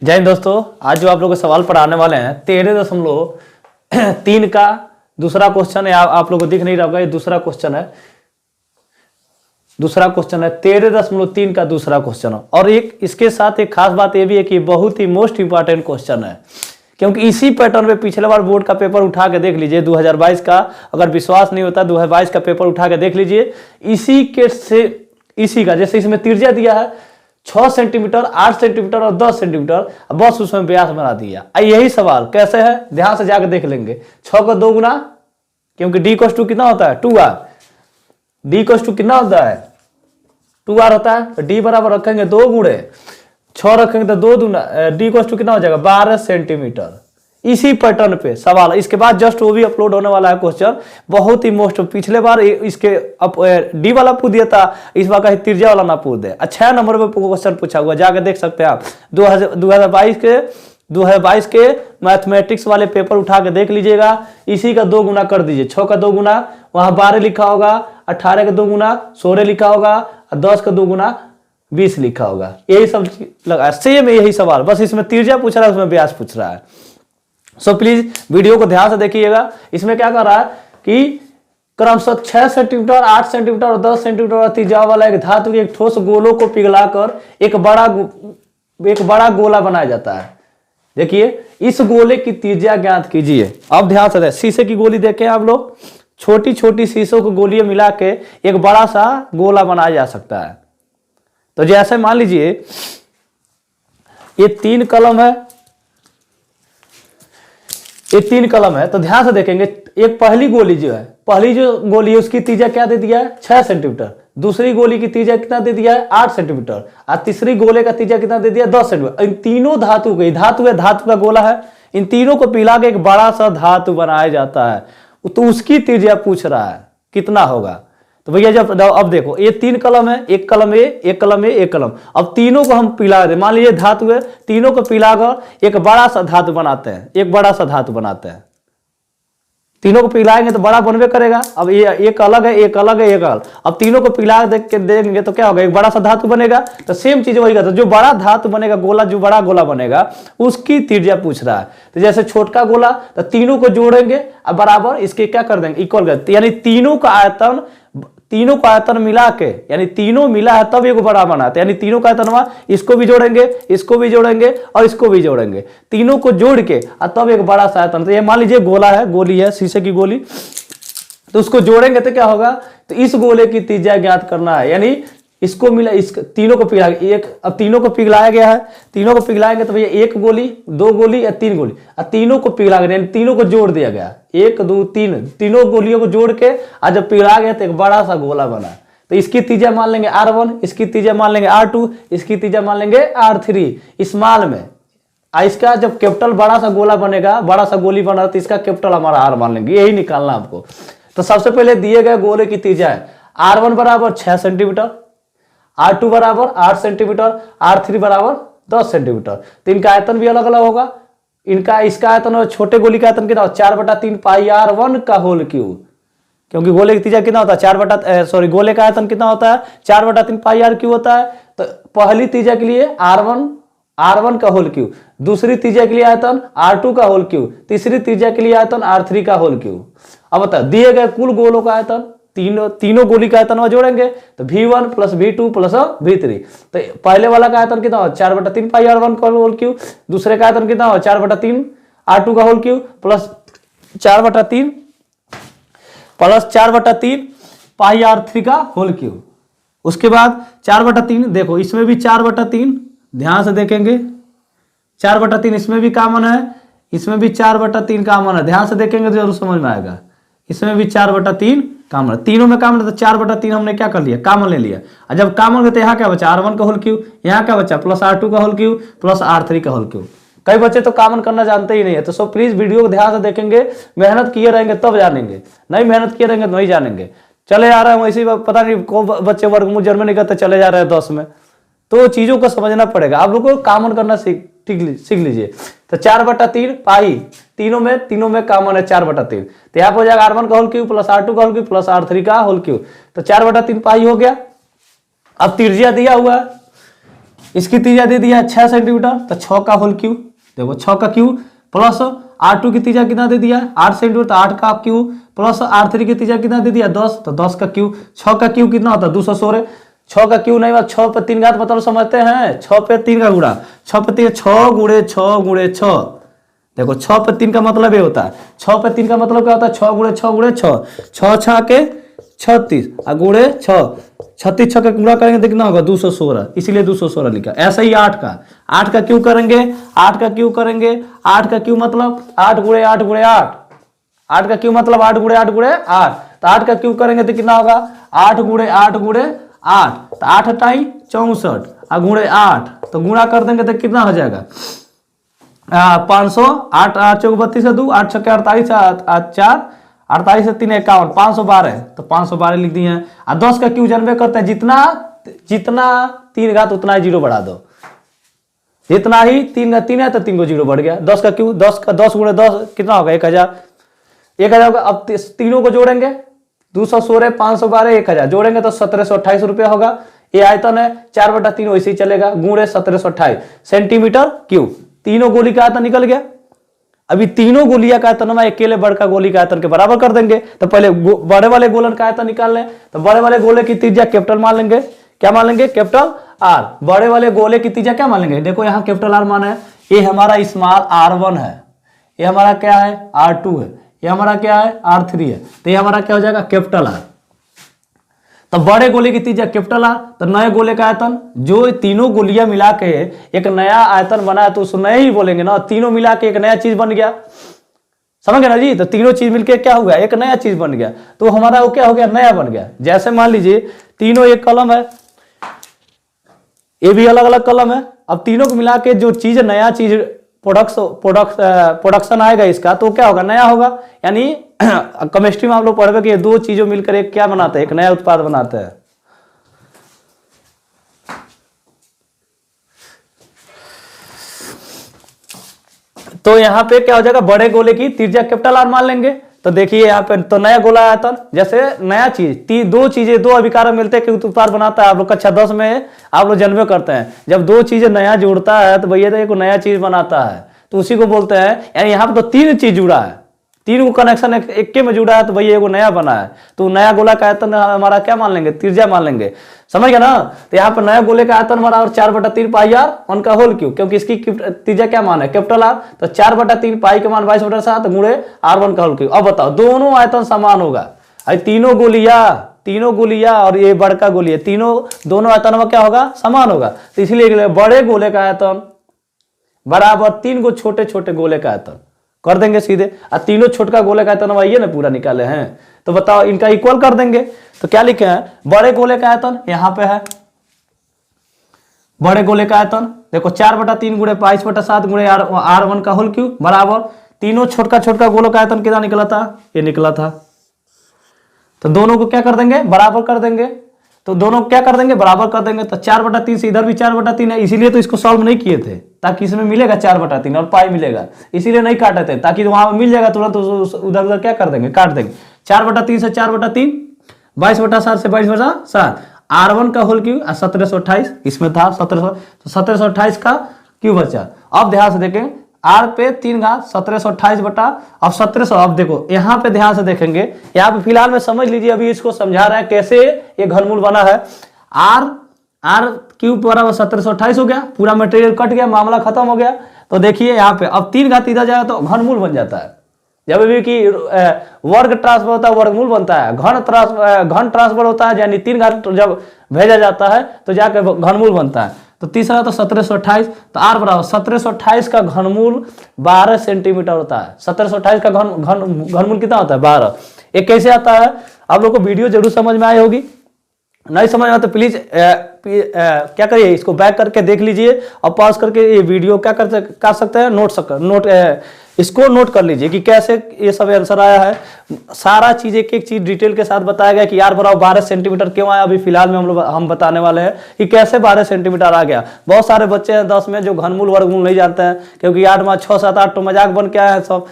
जय हिंद दोस्तों, आज जो आप लोग को सवाल पढ़ाने वाले हैं 13.3 का दूसरा क्वेश्चन है। आप लोग को दिख नहीं रहा होगा, ये दूसरा क्वेश्चन है। 13.3 का दूसरा क्वेश्चन है। और एक इसके साथ एक खास बात ये भी है कि बहुत ही मोस्ट इंपॉर्टेंट क्वेश्चन है, क्योंकि इसी पैटर्न पे पिछले बार बोर्ड का पेपर उठा के देख लीजिए 2022 का। अगर विश्वास नहीं होता 2022 का पेपर उठा के देख लीजिए। इसी का जैसे इसमें त्रिज्या दिया है 6 सेंटीमीटर, 8 सेंटीमीटर और 10 सेंटीमीटर, बस उसमें व्यास बना दिया। यही सवाल कैसे है ध्यान से जाकर देख लेंगे। 6 का 2 गुना, क्योंकि डी कोस टू कितना होता है 2r। डी कोस टू कितना होता है 2r होता है। तो डी बराबर रखेंगे 2 गुणे 6 रखेंगे तो 2 दूना, डी कोस टू कितना हो जाएगा 12 सेंटीमीटर। इसी पैटर्न पे सवाल। इसके बाद जस्ट वो भी अपलोड होने वाला है क्वेश्चन, बहुत ही मोस्ट। पिछले बार इसके डी वाला पूछ दिया था, इस बार कहीं त्रिज्या वाला ना पूछ दे। 6 नंबर पे क्वेश्चन पूछा हुआ, जाकर देख सकते हैं आप। 2022 के मैथमेटिक्स वाले पेपर उठा के देख लीजिएगा। इसी का 2 गुना कर दीजिए। 6 का 2 गुना, वहां 12 लिखा होगा। 18 का 2 गुना 16 लिखा होगा। और 10 का 2 गुना 20 लिखा होगा। यही सब लगा, सेम यही सवाल, बस इसमें त्रिज्या पूछ रहा है, उसमें व्यास पूछ रहा है। सो प्लीज वीडियो को ध्यान से देखिएगा। इसमें क्या कर रहा है कि क्रमशः 6 सेंटीमीटर, 8 सेंटीमीटर और 10 सेंटीमीटर त्रिज्या वाला एक धातु के एक ठोस गोलों को पिघलाकर एक बड़ा गोला बनाया जाता है। देखिए, इस गोले की त्रिज्या ज्ञात कीजिए। अब ध्यान से शीशे की गोली देखें आप लोग, छोटी छोटी शीशों को गोलियां मिला के एक बड़ा सा गोला बनाया जा सकता है। तो जैसे मान लीजिए ये 3 कलम है, ये 3 कलम है। तो ध्यान से देखेंगे, एक पहली गोली जो है, पहली जो गोली है उसकी त्रिज्या क्या दे दिया है 6 सेंटीमीटर। दूसरी गोली की त्रिज्या कितना दे दिया है 8 सेंटीमीटर। और तीसरी गोले का त्रिज्या कितना दे दिया 10 सेंटीमीटर। इन तीनों धातु का गोला है। इन तीनों को पिला के एक बड़ा सा धातु बनाया जाता है। तो उसकी त्रिज्या पूछ रहा है कितना होगा। तो भैया जब अब देखो, ये 3 कलम है, एक कलम ए, एक कलम ए, एक कलम। अब तीनों को हम पिला दे, मान लीजिए धातु है, तीनों को पिलाकर एक बड़ा सा धातु बनाते हैं। तीनों को पिलाएंगे तो बड़ा बनवे करेगा। अब ये एक अलग है, एक अलग है, एक अलग। अब तीनों को पिला देंगे तो क्या होगा, एक बड़ा सा धातु बनेगा। तो सेम चीज वही करता है, जो बड़ा धातु बनेगा गोला, जो बड़ा गोला बनेगा उसकी त्रिज्या पूछ रहा है। तो जैसे छोटका गोला, तो तीनों को जोड़ेंगे और बराबर इसके क्या कर देंगे, इक्वल कर, यानी तीनों का आयतन मिला के, यानी तीनों मिला है तब एक बड़ा बना है। यानी तीनों का आयतन हुआ, इसको भी जोड़ेंगे, इसको भी जोड़ेंगे और इसको भी जोड़ेंगे, तीनों को जोड़ के और तब एक बड़ा सा आयतन। तो ये मान लीजिए गोला है, गोली है, शीशे की गोली, तो उसको जोड़ेंगे तो क्या होगा, तो इस गोले की त्रिज्या ज्ञात करना है। यानी इसको मिला, तीनों को पिघला, अब तीनों को पिघलाया गया है। तीनों को पिघलाएंगे तो भैया 1 गोली, 2 गोली या 3 गोली, और तीनों को पिघला गया, यानी तीनों को जोड़ दिया गया, 1 2 3, तीनों गोलियों को जोड़ के आज जब पिघला गया तो एक बड़ा सा गोला बना। तो इसकी त्रिज्या मान लेंगे R1, इसकी त्रिज्या मान लेंगे R2, इसकी त्रिज्या मान लेंगे R3 स्मॉल में। इसका जब कैपिटल बड़ा सा गोला बनेगा, बड़ा सा गोली बना, तो इसका कैपिटल हमारा R मान लेंगे। यही निकालना आपको। तो सबसे पहले दिए गए गोले की त्रिज्या है R1 बराबर 6 सेंटीमीटर, R2 बराबर 8 सेंटीमीटर, R3 बराबर 10 सेंटीमीटर। तो इनका आयतन भी अलग अलग होगा। इसका आयतन और छोटे गोली का आयतन कितना हो 4/3 पाई R1 का होल क्यूब, क्योंकि गोले की त्रिज्या कितना होता है गोले का आयतन कितना होता है 4/3 पाई R क्यूब होता है। तो पहली त्रिज्या के लिए R1 का होल क्यूब, दूसरी त्रिज्या के लिए आयतन R2 का होल क्यूब, तीसरी त्रिज्या के लिए आयतन R3 का होल क्यूब। अब बता दिए गए कुल गोलों का आयतन, तीनों गोली का आयतन जोड़ेंगे तो V1 plus V2 plus V3। तो पहले वाला का आयतन कितना हो 4/3 पाई R1 का होल क्यूब, दूसरे का आयतन कितना हो 4/3 R2 का होल क्यूब प्लस 4/3 पाई R3 का होल क्यूब। उसके बाद 4/3, देखो इसमें भी 4/3, ध्यान से देखेंगे 4/3 इसमें भी कॉमन है, इसमें भी 4/3 कॉमन है। ध्यान से देखेंगे तो जरूर समझ में आएगा। इसमें भी 4/3 कॉमन है, तीनों में कॉमन है। तो 4/3 हमने क्या कर लिया, कॉमन ले लिया। और जब कॉमन करते यहाँ क्या बचा R1 का होल क्यूब, यहाँ क्या बचा प्लस R2 का होल क्यूब प्लस R3 का होल क्यूब। कई बच्चे तो कॉमन करना जानते ही नहीं है। तो सो प्लीज वीडियो को ध्यान से देखेंगे, मेहनत किए रहेंगे तब जानेंगे, नहीं मेहनत किए रहेंगे तो नहीं जानेंगे। चले जा रहे हैं वैसे पता नहीं को बच्चे वर्गमूल जर्मनी करते चले जा रहे हैं 10 में। तो चीजों को समझना पड़ेगा। आप लोग को कॉमन करना सीख लीजिए। तो 4/3 पाई, तीनों में कॉमन है 4/3। तो यहाँ पर हो जाएगा R1 का होल क्यूब प्लस R2 का होल क्यूब प्लस R3 का होल क्यूब। तो 4/3 पाई हो गया। अब त्रिज्या दिया हुआ है, इसकी त्रिज्या दे दिया 6 सेंटीमीटर, तो 6 का होल क्यूब, देखो 6 का क्यूब प्लस R2 की त्रिज्या कितना दे दिया 8 सेंटीमीटर, तो 8 का क्यूब प्लस R3 की त्रिज्या कितना दे दिया 10, तो 10 का क्यूब। 6 का क्यूब कितना होता है 216। 6 का क्यूब नहीं बात 6 पे 3 घात मतलब समझते हैं, 6 पे 3 का गुणा, 6 पे 3 6 गुणे 6 गुणे 6, देखो 6 पे 3 का मतलब ये होता है, 6 पे 3 का मतलब क्या होता है 6 गुणे 6 गुणे 6, 6 6 के 36 और गुणे 6, 36 6 का गुणा करेंगे तो कितना होगा 216, इसीलिए 216 लिखा। ऐसा ही 8 का क्यूब करेंगे, 8 का क्यूब करेंगे, 8 का क्यूब मतलब 8 गुणे 8 गुणे 8, 8 का क्यूब मतलब 8 गुणे 8 गुणे 8, तो 8 का क्यूब करेंगे तो कितना होगा 8 गुणे 8 गुणे 8, तो 8 टाई 64 और गुणे 8, तो गुणा कर देंगे तो कितना हो जाएगा 500, 8 8 चौक 32 से 2, 8 छक्के 48, 4 48 से 3 51, 512, तो 512 लिख दिए हैं। और 10 का क्यूब जानबे करते हैं, जितना जितना 3 घात उतना ही जीरो बढ़ा दो, जितना ही 3 का 3 है तो 3 को जीरो बढ़ गया। 10 का क्यूब 10 गुणे 10 कितना होगा 1000, 1000 होगा। अब तीनों को जोड़ेंगे 216 512 1000 जोड़ेंगे तो 1728 रुपया होगा। ये आयतन है 4/3 वैसे ही चलेगा, गुणे 1728 सेंटीमीटर क्यूब। तीनों गोली का आयतन निकल गया। अभी तीनों गोलियां का आयतन अकेले बड़का गोली का आयतन के बराबर कर देंगे। तो पहले बड़े वाले गोलन का आयतन निकाल लें, तो बड़े वाले गोले की त्रिज्या कैपिटल मान लेंगे, क्या मान लेंगे कैपिटल आर। बड़े वाले गोले की त्रिज्या क्या मान लेंगे, देखो यहाँ कैपिटल आर मान है, ये हमारा स्मॉल R1 है, ये हमारा क्या है R2 है, ये हमारा क्या है R3 है, तो ये हमारा क्या हो जाएगा कैपिटल आर। तो बड़े गोले की त्रिज्या कैपिटल आर, तो नए गोले का आयतन, जो तीनों गोलियां मिला के एक नया आयतन बना है तो उसको नए ही बोलेंगे ना, तीनों मिला के एक नया चीज बन गया, समझ गए ना जी। तो तीनों चीज मिलके क्या हुआ एक नया चीज बन गया, तो हमारा वो क्या हो गया नया बन गया। जैसे मान लीजिए तीनों एक कलम है, ये भी अलग अलग कलम है, अब तीनों को मिला के जो चीज नया चीज प्रोडक्शन आएगा इसका, तो क्या होगा नया होगा। यानी केमिस्ट्री में आप लोग पढ़ोगे कि ये दो चीजों मिलकर एक क्या बनाते हैं, एक नया उत्पाद बनाते हैं। तो यहां पे क्या हो जाएगा, बड़े गोले की त्रिज्या कैपिटल आर मान लेंगे। तो देखिए यहाँ पे तो नया गोला आयतन, जैसे नया चीज दो चीजें दो अभिकारक मिलते हैं कि उत्पाद बनाता है। आप लोग कक्षा 10 में आप लोग जन्मे करते हैं, जब दो चीजें नया जुड़ता है तो भैया एक नया चीज बनाता है, तो उसी को बोलते हैं। यानी यहाँ पे तो तीन चीज जुड़ा है, तीन को कनेक्शन एक के में जुड़ा है, तो भैया एगो नया बना है। तो नया गोला का आयतन हमारा क्या मान लेंगे, त्रिज्या मान लेंगे, समझ गया ना। तो यहाँ पर नया गोले का आयतन हमारा 4/3 पाई आर उनका होल क्यों, क्योंकि इसकी त्रिज्या क्या मान है कैपिटल आर, तो 4/3 पाई के मान 22/7 गुणे R1 का होल क्यों। अब बताओ दोनों आयतन समान होगा, तीनों गोलियां और ये बड़का गोली है, दोनों आयतन में क्या होगा समान होगा। तो इसलिए बड़े गोले का आयतन बराबर 3 गो छोटे छोटे गोले का आयतन कर देंगे सीधे। और तीनों छोटका गोले का आयतन आइए ना पूरा निकाले हैं, तो बताओ इनका इक्वल कर देंगे। तो क्या लिखे हैं, बड़े गोले का आयतन यहाँ पे है, बड़े गोले का आयतन देखो 4/3 गुणे 22/7 गुणे R1 का होल क्यूब बराबर तीनों छोटका गोलों का आयतन कितना निकला था, ये निकला था। तो दोनों को क्या कर देंगे बराबर कर देंगे, तो दोनों क्या कर देंगे बराबर कर देंगे। तो 4/3 से इधर भी 4/3 है, इसीलिए तो इसको सॉल्व नहीं किए थे, ताकि इसमें मिलेगा 4/3 और पाई मिलेगा, इसीलिए नहीं काटे थे, ताकि वहां मिल जाएगा तुरंत उधर उधर क्या कर देंगे काट देंगे। 4/3 से 4/3 22/7 से 22/7 R1 का होल क्यूब 1728 इसमें था 1700, तो 1728 का क्यूब बचा। अब ध्यान से देखें R पे 3 घात 1728 बटा अब 1700। अब देखो यहाँ पे ध्यान से देखेंगे, यहाँ पे फिलहाल में समझ लीजिए, अभी इसको समझा रहे हैं कैसे ये घनमूल बना है। R क्यूब बराबर 1728 हो गया, पूरा मटेरियल कट गया, मामला खत्म हो गया। तो देखिए यहाँ पे अब 3 घात इधर जाएगा तो घनमूल बन जाता है। जब भी कि वर्ग ट्रांसफर होता है वर्गमूल बनता है, घन ट्रांसफर होता है यानी 3 घात जब भेजा जाता है तो जाकर घनमूल बनता है। तो तीसरा तो 1728, तो R बराबर 1728 का घनमूल 12 सेंटीमीटर होता है। 1728 का घनमूल कितना होता है 12। ये कैसे आता है आप लोग को वीडियो जरूर समझ में आई होगी, नहीं समझ में तो प्लीज क्या करिए इसको बैक करके देख लीजिए और पॉज करके ये वीडियो क्या कर सकते हैं इसको नोट कर लीजिए कि कैसे ये सब आंसर आया है। सारा चीज एक एक चीज डिटेल के साथ बताया गया कि R बराबर 12 सेंटीमीटर क्यों आया। अभी फिलहाल में हम बताने वाले हैं कि कैसे 12 सेंटीमीटर आ गया। बहुत सारे बच्चे हैं 10 में जो घनमूल वर्गमूल नहीं जानते हैं, क्योंकि 8 में 6 7 8 तो मजाक बन के आया है सब।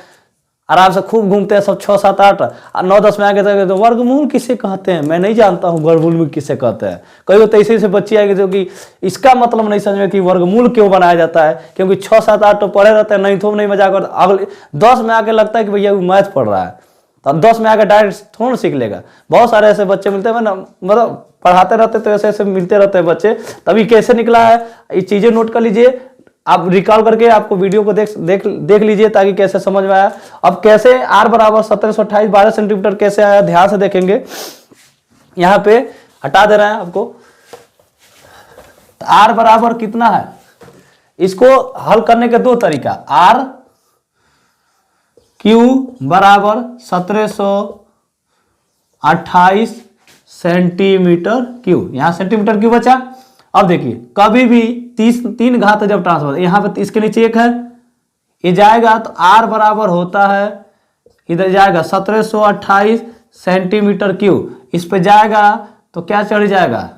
आराम से खूब घूमते हैं सब 6, 7, 8 और 9, 10 में आगे तो वर्गमूल किसे कहते हैं मैं नहीं जानता हूँ, वर्गमूल में किसे कहते हैं। कई बार ऐसे ऐसे बच्चे आएंगे जो कि इसका मतलब नहीं समझ में कि वर्गमूल क्यों बनाया जाता है, क्योंकि 6, 7, 8 तो पढ़े रहते हैं, नहीं तो नहीं मजाक करते, अगले 10 में आके लगता है कि भैया वो मैथ पढ़ रहा है, तो 10 में आके डायरेक्ट थोड़ा सीख लेगा। बहुत सारे ऐसे बच्चे मिलते हैं ना, मतलब पढ़ाते रहते तो ऐसे ऐसे मिलते रहते हैं बच्चे, तभी कैसे निकला है ये चीजें नोट कर लीजिए, आप रिकॉल करके आपको वीडियो को देख लीजिए ताकि कैसे समझ में आया। अब कैसे r बराबर 1728 12 सेंटीमीटर कैसे आया ध्यान से देखेंगे। यहाँ पे हटा दे रहे हैं आपको, तो r बराबर कितना है, इसको हल करने के 2 तरीका, r क्यू बराबर 1728 सेंटीमीटर क्यू, यहां सेंटीमीटर क्यू बचा। अब देखिए कभी भी 3 घात जब ट्रांसफर, यहाँ पे इसके नीचे 1 है, ये जाएगा तो r बराबर होता है, इधर जाएगा 1728 सेंटीमीटर क्यू, इस पे जाएगा तो क्या चढ़ जाएगा,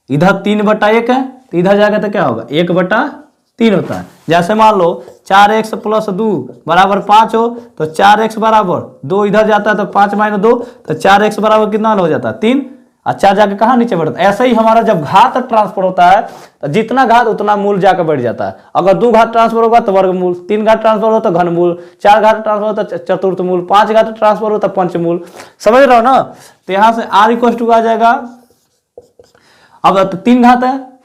इधर 3/1 है तो इधर जाएगा तो क्या होगा 1/3 होता है। जैसे मान लो 4x + 2 बराबर 5 हो तो 4x बराबर 2 इधर जाता है तो 5 - 2 तो 4x बराबर कितना हो जाता है 3, और 4 जाके कहाँ नीचे बढ़ता है। ऐसे ही हमारा जब घात ट्रांसफर होता है तो जितना घात उतना मूल जाकर बढ़ जाता है। अगर 2 घात ट्रांसफर होगा तो वर्गमूल, 3 घात ट्रांसफर हो तो घनमूल, 4 घात ट्रांसफर हो तो चतुर्थमूल, 5 घात ट्रांसफर हो तो पंचमूल। समझ रहे हो ना। तो यहां से r = आ जाएगा, अब 3 घात है,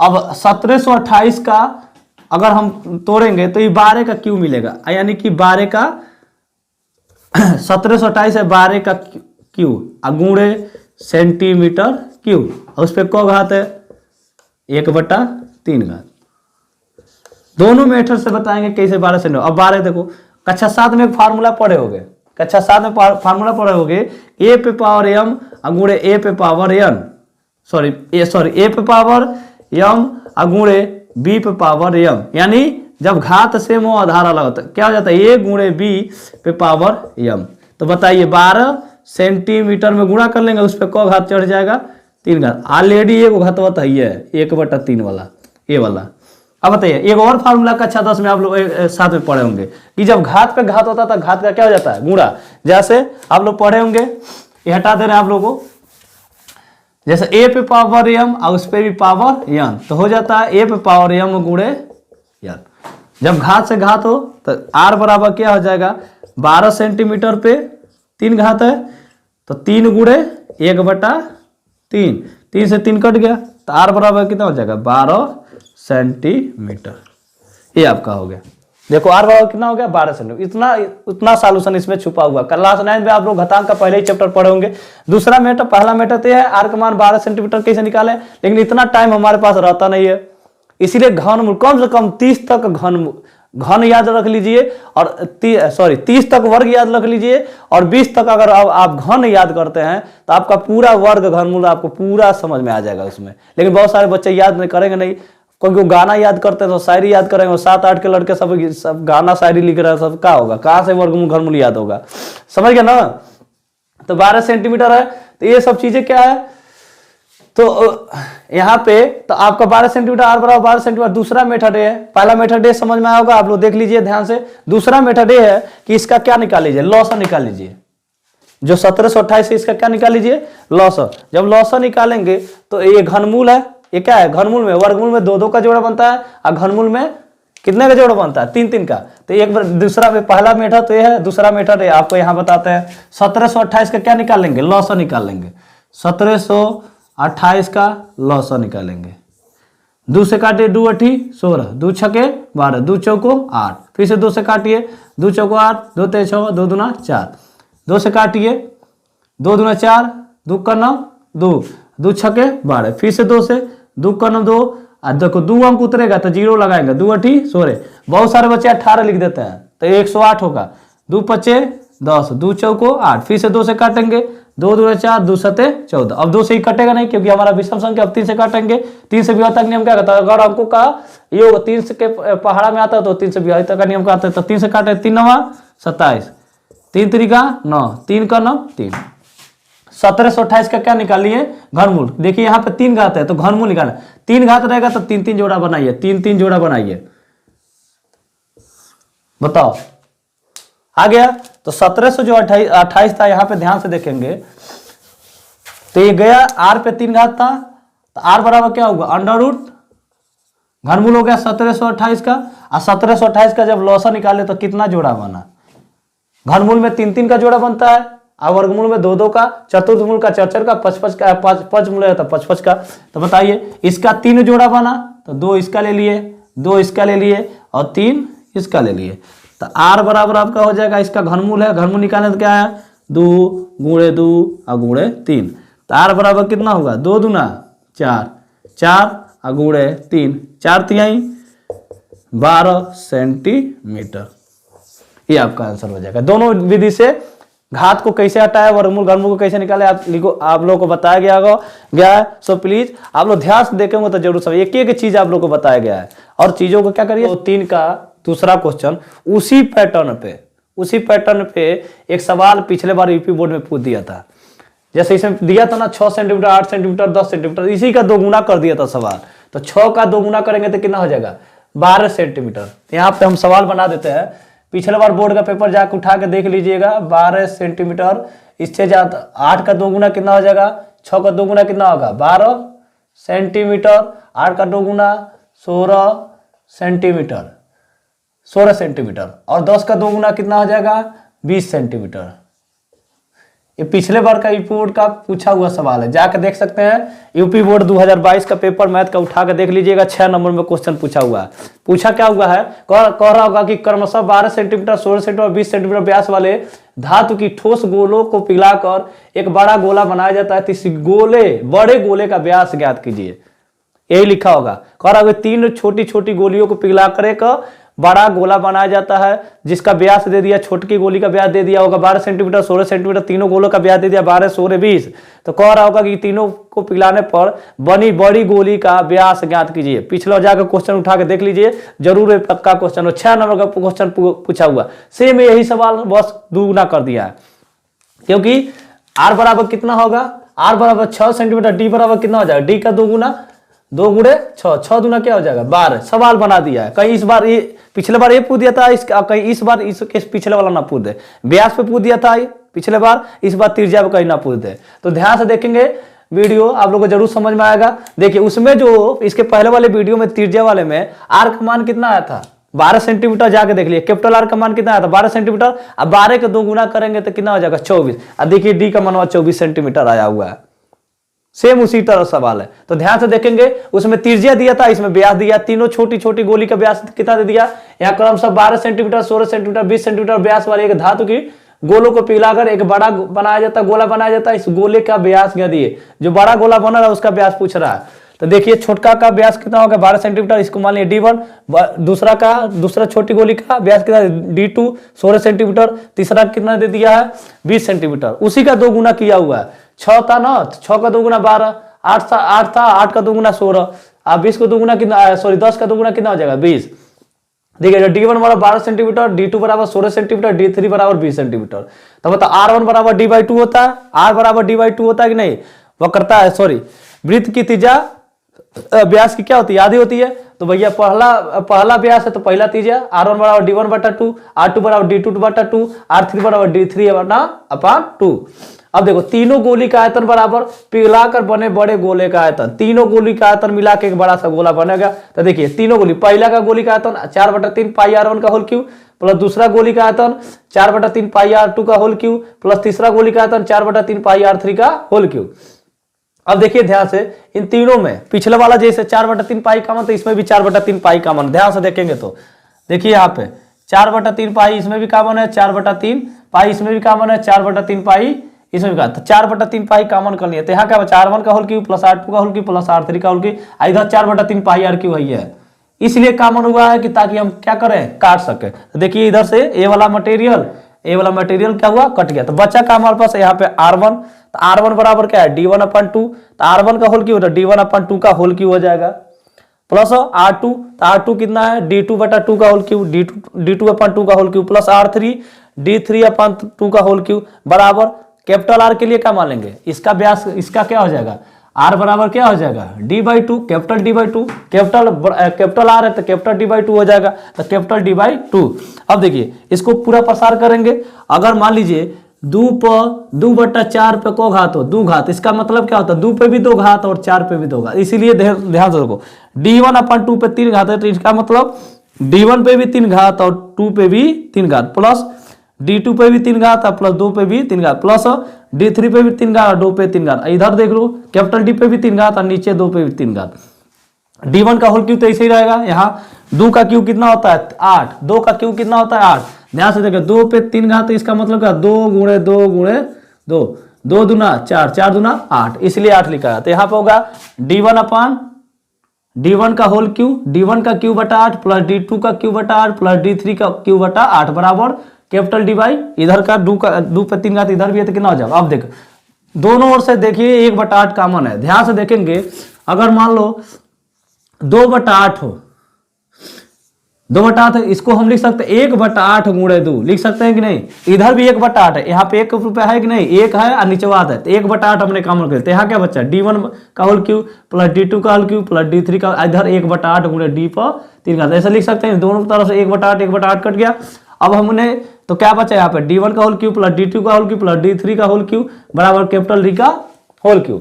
अब 1728 का अगर हम तोड़ेंगे तो ये 12 का क्यू मिलेगा, यानी कि 12 का 1728 है 12 का क्यू गुणे सेंटीमीटर क्यू, और उस पर क घात है 1/3 घात। दोनों मेथड से बताएंगे कैसे 12 से 9। अब 12 देखो कक्षा 7 में एक फार्मूला पढ़े होगे, कक्षा 7 में फार्मूला पढ़े होगे, a पे पावर m गुणे a पे पावर n, a पे पावर m गुणे b पे पावर m, यानी जब घात सेम हो आधार अलग होता है क्या हो जाता है a गुणे b पे पावर m। तो बताइए 12 सेंटीमीटर में गुणा कर लेंगे, उस पर क घात चढ़ जाएगा 3 घात, ऑलरेडी एक घात है ये 1/3 वाला ये वाला। अब बताइए एक और फार्मूला कक्षा 10 में आप लोग साथ में पढ़े होंगे कि जब घात पे घात होता था घात का क्या हो जाता है गुणा, जैसे आप लोग पढ़े होंगे, ये हटा दे रहे हैं आप लोगों को, जैसे a पे पावर m और उस पर भी पावर n, तो हो जाता है a पे पावर m गुणे n। जब घात से घात हो तो r बराबर क्या हो जाएगा 12 सेंटीमीटर पे 3 घात है तो 3 गुणे 1/3, 3 से 3 कट गया तो r बराबर कितना हो जाएगा 12 सेंटीमीटर। ये आपका हो गया। देखो r बराबर कितना हो गया 12 सेंटीमीटर। उतना सॉल्यूशन इसमें छुपा हुआ। क्लास 9 में आप लोग घातांक का पहले ही चैप्टर पढ़े होंगे। दूसरा मेथड, पहला मेथड ये है r का मान 12 सेंटीमीटर कैसे निकाले, लेकिन इतना टाइम हमारे पास रहता नहीं है, इसीलिए घनमूल कम से कम 30 तक घन याद रख लीजिए, और 30 तक वर्ग याद रख लीजिए, और 20 तक अगर आप घन याद करते हैं तो आपका पूरा वर्ग घनमूल आपको पूरा समझ में आ जाएगा उसमें। लेकिन बहुत सारे बच्चे याद नहीं करेंगे, नहीं क्योंकि वो गाना याद करते हैं तो शायरी याद करेंगे, 7-8 के लड़के सब गाना शायरी लिख रहे हैं, सब क्या होगा, कहाँ से वर्गमूल घनमूल याद होगा। समझ गया ना। तो 12 सेंटीमीटर है, तो ये सब चीजें क्या है, तो यहाँ पे तो आपका 12 सेंटीमीटर r बराबर 12 सेंटीमीटर। दूसरा मेथड है, पहला मेथड समझ में आया होगा, आप लोग देख लीजिए ध्यान से। दूसरा मेथड ये है कि इसका क्या निकाल लीजिए, लॉसा निकाल लीजिए, जो 1728 है इसका क्या निकाल लीजिए लॉसा। जब लॉसा निकालेंगे तो ये घनमूल है, ये क्या है घनमूल में, वर्गमूल में 2-2 का जोड़ा बनता है, और घनमूल में कितने का जोड़ा बनता है 3-3 का। तो एक बार दूसरा में पहला मेथड तो ये है, दूसरा मेथड है आपको यहाँ बताते हैं। 1728 का क्या निकालेंगे लॉसा निकाल लेंगे, 1728 का लॉसा निकालेंगे। 2 से काटिए 2 8 16, 2 छके 12, 2 चौको 8, फिर से 2 से काटिए 2 चौको 8, 2 तेज 6, 2 दूना 4, 2 से काटिए 2 दूना 4, 2 का 9 2, 2 छके 12, फिर से 2 से 2 का 9 2, देखो 2 अंक उतरेगा तो 0 लगाएंगे, 2 8 16। बहुत सारे बच्चे 18 लिख देते हैं तो 108 होगा, 2 5 10, 2 चौको 8, फिर से 2 से काटेंगे 2 2 4, 2 7 14। अब 2 से ही कटेगा नहीं क्योंकि हमारा विषम संख्या। अब 3 से काटेंगे, 3 से विभाजक नियम क्या कहता है, अगर अंकों का योग 3 से के पहाड़ा में आता है तो 3 से विभाजक का नियम का आता है। तो 3 से काटे 3 9 27, 3 3 9, 3 का 9 3। 1728 का क्या निकालिए घनमूल। देखिए यहाँ पे 3 घात है तो घनमूल निकालना, 3 घात रहेगा तो 3-3 जोड़ा बनाइए, 3-3 जोड़ा बनाइए, बताओ आ गया। तो 1700 जो 28 था, यहाँ पे ध्यान से देखेंगे तो ये गया आर पे 3 घात था, तो आर बराबर क्या होगा अंडर रूट घनमूल हो गया 1728 का। और 1728 का जब लॉसा निकाले तो कितना जोड़ा बना, घनमूल में 3 का जोड़ा बनता है, और वर्गमूल में 2 का, चतुर्थमूल का 4 का, 5 का, 5 मूल रहता 5 का। तो बताइए इसका 3 जोड़ा बना, तो 2 इसका ले लिए, 2 इसका ले लिए और 3 इसका ले लिए। तो आर बराबर आपका हो जाएगा, इसका घनमूल है, घनमूल निकालने तो क्या है 2 गुणे 2 और गुणे 3। तो आर बराबर कितना होगा 2 दूना 4, 4 और गुणे 3, 4 तिहाई 12 सेंटीमीटर। ये आपका आंसर हो जाएगा। दोनों विधि से घात को कैसे हटाया, वर्गमूल घनमूल को कैसे निकाले, आप लिखो, आप लोगों को बताया गया है। सो प्लीज आप लोग ध्यान से देखेंगे तो जरूर समझ, एक एक चीज आप लोग को बताया गया है। और चीजों को क्या करिए, 3 का दूसरा क्वेश्चन उसी पैटर्न पे एक सवाल पिछले बार यूपी बोर्ड में पूछ दिया था। जैसे इसमें दिया था ना 6 सेंटीमीटर, 8 सेंटीमीटर, 10 सेंटीमीटर, इसी का 2 गुना कर दिया था सवाल। तो 6 का 2 गुना करेंगे तो कितना हो जाएगा 12 सेंटीमीटर। यहाँ पे हम सवाल बना देते हैं, पिछले बार बोर्ड का पेपर जाकर उठा के देख लीजिएगा, 12 सेंटीमीटर, इससे ज्यादा 8 का 2 गुना कितना हो जाएगा, 6 का 2 गुना कितना होगा 12 सेंटीमीटर, 8 का 2 गुना 16 सेंटीमीटर, 16 सेंटीमीटर, और 10 का 2 गुना कितना हो जाएगा 20 सेंटीमीटर। ये पिछले बार का यूपी बोर्ड का पूछा हुआ सवाल है, जाकर देख सकते हैं। यूपी बोर्ड 2022 का पेपर मैथ का उठा कर देख लीजिएगा, 6 नंबर में क्वेश्चन पूछा हुआ है। पूछा क्या हुआ है, कह रहा होगा कि क्रमशः 12 सेंटीमीटर, 16 सेंटीमीटर, 20 सेंटीमीटर व्यास वाले धातु की ठोस गोलों को पिघलाकर एक बड़ा गोला बनाया जाता है, तो इस बड़े गोले का व्यास ज्ञात कीजिए। यही लिखा होगा, कह रहा होगा 3 छोटी छोटी गोलियों को पिघलाकर एक बड़ा गोला बनाया जाता है, जिसका व्यास दे दिया, छोटी गोली का व्यास दे दिया होगा 12 सेंटीमीटर, 16 सेंटीमीटर, तीनों गोलों का व्यास दे दिया 12, 16, 20। तो कह रहा होगा कि तीनों को पिघलाने पर बनी बड़ी गोली का व्यास ज्ञात कीजिए। पिछला जाकर क्वेश्चन उठा के देख लीजिए, जरूर पक्का क्वेश्चन हो, 6 नंबर का क्वेश्चन पूछा हुआ, सेम यही सवाल बस दुगुना कर दिया है। क्योंकि आर बराबर कितना होगा, आर बराबर 6 सेंटीमीटर, डी बराबर कितना हो जाएगा, डी का 2 गुना 2 गुणे 6, 6 दूना क्या हो जाएगा 12। सवाल बना दिया है, कहीं इस बार ये पिछले बार ये पूछ दिया था, कहीं इस बार इसके पिछले वाला ना पूछ दे, व्यास पे पूछ दिया था पिछले बार, इस बार त्रिज्या पे कहीं ना पूछ दे। तो ध्यान से देखेंगे वीडियो, आप लोगों को जरूर समझ में आएगा। देखिए उसमें जो इसके पहले वाले वीडियो में त्रिज्या वाले में आर का मान कितना आया था 12 सेंटीमीटर, जाके देख लिए कैपिटल आर का मान कितना आया था 12 सेंटीमीटर। अब 12 के 2 गुना करेंगे तो कितना हो जाएगा 24। अब देखिए डी का मान 24 सेंटीमीटर आया हुआ है, सेम उसी तरह सवाल है। तो ध्यान से देखेंगे, उसमें त्रिज्या दिया था, इसमें व्यास दिया, तीनों छोटी छोटी गोली का व्यास कितना दे दिया, यहाँ क्रम सब 12 सेंटीमीटर, 16 सेंटीमीटर, 20 सेंटीमीटर व्यास वाले एक धातु की गोलों को पिघलाकर एक बड़ा बनाया जाता है, गोला बनाया जाता है। इस गोले का व्यास क्या दिए, जो बड़ा गोला बना रहा है उसका व्यास पूछ रहा है। तो देखिए छोटका का व्यास कितना होगा 12 सेंटीमीटर, इसको मान लिया D1, दूसरा छोटी गोली का व्यास कितना D2 16 सेंटीमीटर, तीसरा कितना दे दिया है 20 सेंटीमीटर, उसी का 2 गुना किया हुआ है। 6 था ना, 6 का 2 गुना 12, 8 था 8 का 2 गुना 16, अब 20 का 2 गुना कितना, सॉरी 10 का 2 गुना कितना हो जाएगा 20। देखिए D1 बराबर 12 सेंटीमीटर, D2 बराबर 16 सेंटीमीटर, D3 बराबर 20 सेंटीमीटर। तो बता R1 बराबर D/2 होता है, R बराबर D/2 होता है कि नहीं, वह करता है, सॉरी वृत्त की त्रिज्या व्यास की क्या होती है आधी होती है। तो भैया पहला व्यास है तो पहला त्रिज्या R1 बराबर D1/2, R2 बराबर D2/2, R3 बराबर D3/2। अब देखो तीनों गोली का आयतन बराबर पिघलाकर बने बड़े गोले का आयतन, तीनों गोली का आयतन मिला के एक बड़ा सा गोला बनेगा। तो देखिए तीनों गोली, पहला का गोली का आयतन 4/3 पाई R1 का होल क्यूब, प्लस दूसरा गोली का आयतन 4/3 पाई R2 का होल क्यूब, प्लस तीसरा गोली का आयतन 4/3 पाई R3 का होल क्यूब। अब देखिए ध्यान से, इन तीनों में पिछले वाला जैसे 4/3 पाई कॉमन, तो इसमें भी 4/3 पाई कॉमन। ध्यान से देखेंगे तो देखिए यहाँ पे 4/3 पाई इसमें भी कॉमन है, 4/3 पाई इसमें भी कॉमन है, 4/3 पाई इसमें भी, तो 4/3 पाई कॉमन कर लिए। तो यहाँ क्या बचा R1 का होल क्यूब प्लस R2 का होल क्यूब प्लस R3 का होल क्यूब, इधर 4/3 पाई R क्यूब है, इसलिए कॉमन हुआ है कि ताकि हम क्या करें काट सके। तो देखिए इधर से ए वाला मटेरियल क्या हुआ कट गया, तो बचा का हमारे पास यहाँ पे R1, तो R1 बराबर क्या है D1/2, तो R1 का होल क्यूब D1/2 का होल क्यूब हो जाएगा, प्लस R2, तो R2 कितना है D2/2 का होल क्यूब, D2/2 का whole cube, plus R3 D3/2 का होल क्यूब बराबर कैपिटल R के लिए क्या मान लेंगे, इसका व्यास, इसका क्या हो जाएगा आर बराबर क्या हो जाएगा d/2, capital d/2, capital R है तो कैपिटल d/2 हो जाएगा, तो कैपिटल d/2। अब देखिए इसको पूरा प्रसार करेंगे, अगर मान लीजिए 2/4 पे को घात हो, 2 घात, इसका मतलब क्या होता है 2 पे भी 2 घात और 4 पे भी 2 घात, इसीलिए ध्यान से रखो d1/2 पे 3 घात है, तो इसका मतलब d1 पे भी 3 घात और 2 पे भी 3 घात, प्लस d2 पे भी 3 घात और प्लस 2 पे भी 3 घात, प्लस d3 पे भी 3 घात और 2 पे 3 घात, इधर देख लो कैपिटल D पे भी 3 घात और नीचे 2 पे भी 3 घात। d1 का होल क्यू तो ऐसे ही रहेगा, यहाँ 2 का क्यू कितना होता है 8, 2 का क्यू कितना होता है 8, ध्यान से देखिए 2 पे 3 घात, तो इसका मतलब क्या 2 गुणे 2 गुणे 2, 2 दूना 4, 4 दूना 8, इसलिए 8 लिखा है। तो यहाँ पे होगा d1 का होल क्यू, d1 का क्यू बटा 8 प्लस d2 का क्यू बटा 8 प्लस d3 का क्यू बटा 8 बराबर कैपिटल D बाई इधर का 2 पे 3 घात इधर भी है तो कितना हो जाएगा। अब देखो दोनों ओर से देखिए 1/8 कॉमन है, ध्यान से देखेंगे अगर मान लो 2/8 हो, 2/8 इसको हम लिख सकते हैं 1/8 गुणे 2 लिख सकते हैं कि नहीं, इधर भी 1/8 है, यहाँ पे 1 रुपया है कि नहीं, 1 है और नीचे वाद है, तो 1/8 हमने कॉमन कर, तो यहाँ क्या बच्चा d1 का होल क्यू प्लस d2 का होल क्यू प्लस d3 का, इधर 1/8 गुणे d पर 3 घात, ऐसा लिख सकते हैं, दोनों तरफ से 1/8 कट गया। अब हमने तो क्या बचा यहाँ पे d1 का होल क्यू प्लस d2 का होल क्यू प्लस d3 का होल क्यू बराबर कैपिटल D का होल क्यू।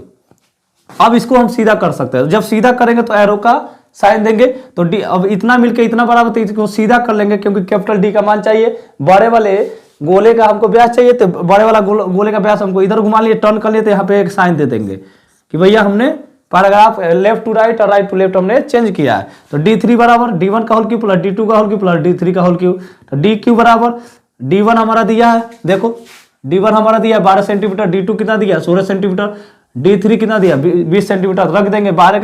अब इसको हम सीधा कर सकते हैं, जब सीधा करेंगे तो एरो का साइन देंगे तो डी, अब इतना मिलके इतना बराबर, तो इसको सीधा कर लेंगे क्योंकि कैपिटल D का मान चाहिए, बड़े वाले गोले का हमको व्यास चाहिए, तो बड़े वाला गोले का व्यास हमको इधर घुमा लिए टर्न कर लिए, तो यहाँ पे एक साइन दे देंगे कि भैया हमने पैराग्राफ लेफ्ट टू राइट और राइट टू लेफ्ट हमने चेंज किया है। तो d3 बराबर d1 का होल क्यू प्लस d2 का होल क्यू प्लस d3 का होल क्यू, तो d बराबर d1 हमारा दिया है, देखो d1 हमारा दिया है 12 सेंटीमीटर, d2 कितना दिया 16 सेंटीमीटर, d3 कितना दिया 20 सेंटीमीटर, रख देंगे 12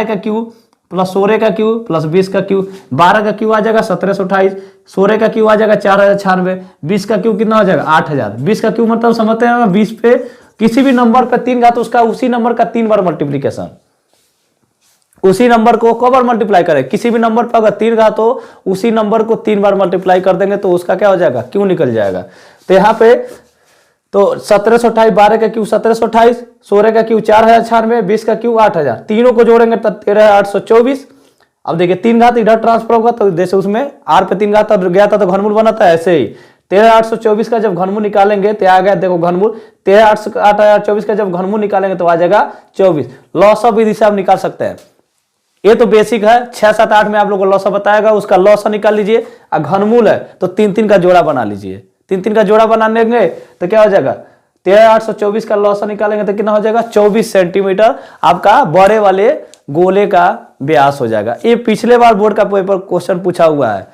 का क्यू प्लस 16 का क्यू प्लस 20 का क्यू, 12 का क्यू आ जाएगा 1728, 16 का क्यू आ जाएगा 4096, 20 का क्यू कितना हो जाएगा 8000, 20 का क्यू मतलब समझते हैं 20 पे किसी भी नंबर पे 3 घात उसका उसी नंबर का 3 बार मल्टीप्लीकेशन, उसी नंबर को कब बार मल्टीप्लाई करें, किसी भी नंबर पर अगर 3 घात हो उसी नंबर को 3 बार मल्टीप्लाई कर देंगे तो उसका क्या हो जाएगा क्यू निकल जाएगा। तो यहाँ पे तो 1728, 12 का क्यू 1728, 16 का क्यू 4096, 20 का क्यू 8000, तीनों को जोड़ेंगे तो 13824। अब देखिए 3 घात इधर ट्रांसफर होगा तो जैसे उसमें आर पे 3 घात गया था तो घनमूल बना था, ऐसे ही 13824 का जब घनमूल निकालेंगे तो आ गया देखो घनमूल 13824 का जब घनमूल निकालेंगे तो आ जाएगा 24। लॉस ऑफ विधि से आप निकाल सकते हैं, ये तो बेसिक है, 6, 7, 8 में आप लोगों को लॉस बताएगा, उसका लॉस निकाल लीजिए, और घनमूल है तो 3-3 का जोड़ा बना लीजिए, 3-3 का जोड़ा बना लेंगे तो क्या हो जाएगा 13824 का लॉस निकालेंगे तो कितना हो जाएगा 24 सेंटीमीटर आपका बड़े वाले गोले का व्यास हो जाएगा। ये पिछले बार बोर्ड का पेपर क्वेश्चन पूछा हुआ है,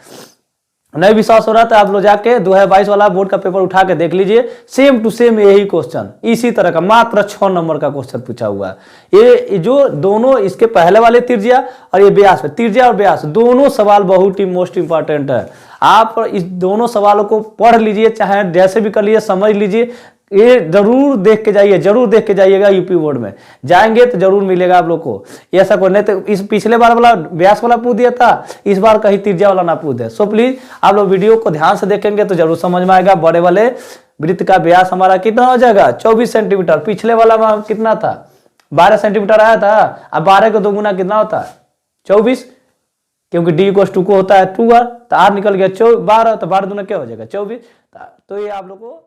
नहीं विश्वास हो रहा था आप लोग जाके 2022 वाला बोर्ड का पेपर उठा के देख लीजिए, सेम टू सेम यही क्वेश्चन इसी तरह का मात्र 6 नंबर का क्वेश्चन पूछा हुआ है। ये जो दोनों इसके पहले वाले त्रिज्या और ये व्यास पे, त्रिज्या और व्यास दोनों सवाल बहुत ही मोस्ट इंपॉर्टेंट है, आप इस दोनों सवालों को पढ़ लीजिए, चाहे जैसे भी कर लीजिए समझ लीजिए, ये जरूर देख के जाइए, जरूर देख के जाइएगा, यूपी बोर्ड में जाएंगे तो जरूर मिलेगा आप लोग को, ऐसा कोई नहीं तो इस पिछले बार वाला व्यास वाला पूछ दिया था, इस बार कहीं त्रिज्या वाला ना पूछ दे। सो प्लीज आप लोग वीडियो को ध्यान से देखेंगे तो जरूर समझ में आएगा। बड़े वाले वृत्त का व्यास हमारा कितना हो जाएगा 24 सेंटीमीटर, पिछले वाला में कितना था 12 सेंटीमीटर आया था, अब 12 का 2 गुना कितना होता है 24, क्योंकि d = 2 को होता है 2 तो r निकल गया 12, तो 12 दूना क्या हो जाएगा 24। तो ये आप लोग को